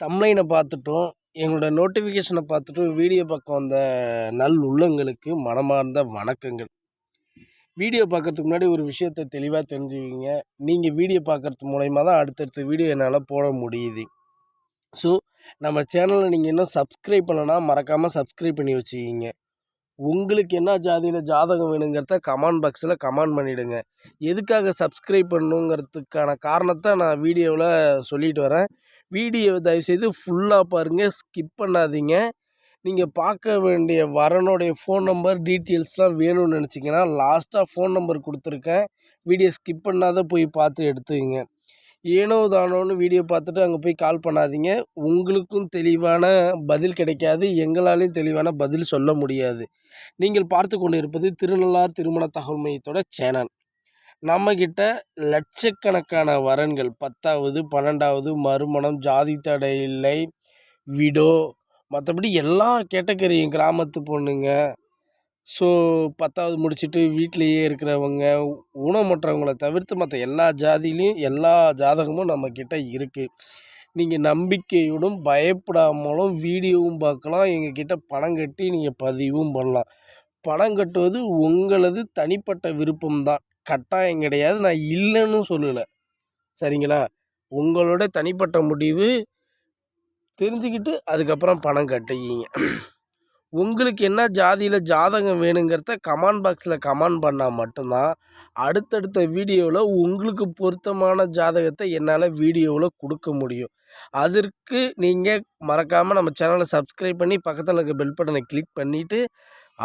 தம்ப்லைனை பார்த்துட்டும் எங்களோட நோட்டிஃபிகேஷனை பார்த்துட்டும் வீடியோ பக்கம் வந்த நல் உள்ளங்களுக்கு மனமார்ந்த வணக்கங்கள். வீடியோ பார்க்குறதுக்கு முன்னாடி ஒரு விஷயத்தை தெளிவாக தெரிஞ்சுக்கிங்க. நீங்கள் வீடியோ பார்க்குறது மூலயமா தான் அடுத்தடுத்த வீடியோ என்னால் போட முடியுது. ஸோ நம்ம சேனலில் நீங்கள் இன்னும் சப்ஸ்கிரைப் பண்ணலன்னா மறக்காமல் சப்ஸ்கிரைப் பண்ணி வச்சுக்கிங்க. உங்களுக்கு என்ன ஜாதியில் ஜாதகம் வேணுங்கிறத கமெண்ட் பாக்ஸில் கமெண்ட் பண்ணிவிடுங்க. எதுக்காக சப்ஸ்கிரைப் பண்ணணுங்கிறதுக்கான காரணத்தை நான் வீடியோவில் சொல்லிட்டு வரேன். வீடியோ தயவுசெய்து ஃபுல்லாக பாருங்கள், ஸ்கிப் பண்ணாதீங்க. நீங்கள் பார்க்க வேண்டிய வரனுடைய ஃபோன் நம்பர் டீட்டெயில்ஸ்லாம் வேணும்னு நினச்சிங்கன்னா லாஸ்ட்டாக ஃபோன் நம்பர் கொடுத்துருக்கேன். வீடியோ ஸ்கிப் பண்ணாத போய் பார்த்து எடுத்துக்கங்க. ஏனோ தானோன்னு வீடியோ பார்த்துட்டு அங்கே போய் கால் பண்ணாதீங்க. உங்களுக்கும் தெளிவான பதில் கிடைக்காது, எங்களாலையும் தெளிவான பதில் சொல்ல முடியாது. நீங்கள் பார்த்து கொண்டு இருப்பது திருநள்ளார் திருமண தகவல் மையத்தோட சேனல். நம்மக்கிட்ட லட்சக்கணக்கான வரன்கள் 10வது 12வது மறுமணம், ஜாதி தடை இல்லை, விடோ, மற்றபடி எல்லா கேட்டகரியும் கிராமத்து பொண்ணுங்க, ஸோ 10வது முடிச்சுட்டு வீட்டிலையே இருக்கிறவங்க, ஊனமுற்றவங்களை தவிர்த்து மற்ற எல்லா ஜாதியிலையும் எல்லா ஜாதகமும் நம்மக்கிட்ட இருக்குது. நீங்கள் நம்பிக்கையோடும் பயப்படாமலும் வீடியோவும் பார்க்கலாம். எங்ககிட்ட பணம் கட்டி நீங்கள் பதிவும் பண்ணலாம். பணம் கட்டுவது உங்களது தனிப்பட்ட விருப்பம்தான், கட்டாயம் கிடையாது. நான் இல்லைன்னு சொல்லலை, சரிங்களா? உங்களோட தனிப்பட்ட முடிவு. தெரிஞ்சுக்கிட்டு அதுக்கப்புறம் பணம் கட்டிக்கிங்க. உங்களுக்கு என்ன ஜாதியில் ஜாதகம் வேணுங்கிறத கமெண்ட் பாக்ஸில் கமெண்ட் பண்ணால் மட்டும்தான் அடுத்தடுத்த வீடியோவில் உங்களுக்கு பொருத்தமான ஜாதகத்தை என்னால் வீடியோவில் கொடுக்க முடியும். அதற்கு நீங்கள் மறக்காமல் நம்ம சேனலை சப்ஸ்கிரைப் பண்ணி பக்கத்தில் இருக்க பெல் பட்டனை கிளிக் பண்ணிவிட்டு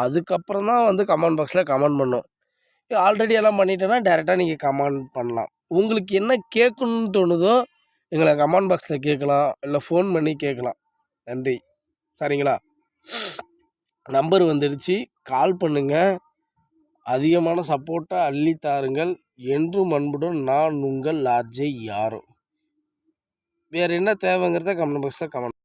அதுக்கப்புறம் தான் கமெண்ட் பாக்ஸில் கமெண்ட் பண்ணணும். ஆல்ரெடி எல்லாம் பண்ணிட்டேன்னா டேரெக்டாக நீங்கள் கமெண்ட் பண்ணலாம். உங்களுக்கு என்ன கேட்கணுன்னு தோணுதோ எங்களை கமெண்ட் பாக்ஸில் கேட்கலாம், இல்லை ஃபோன் பண்ணி கேட்கலாம். நன்றி, சரிங்களா? நம்பர் வந்துடுச்சு, கால் பண்ணுங்கள். அதிகமான சப்போர்ட்டாக அள்ளி தாருங்கள். என்றும் அன்புடன் நான் உங்கள் ஆர்ஜே யாரோ. வேறு என்ன தேவைங்கிறத கமெண்ட் பாக்ஸில் கமெண்ட்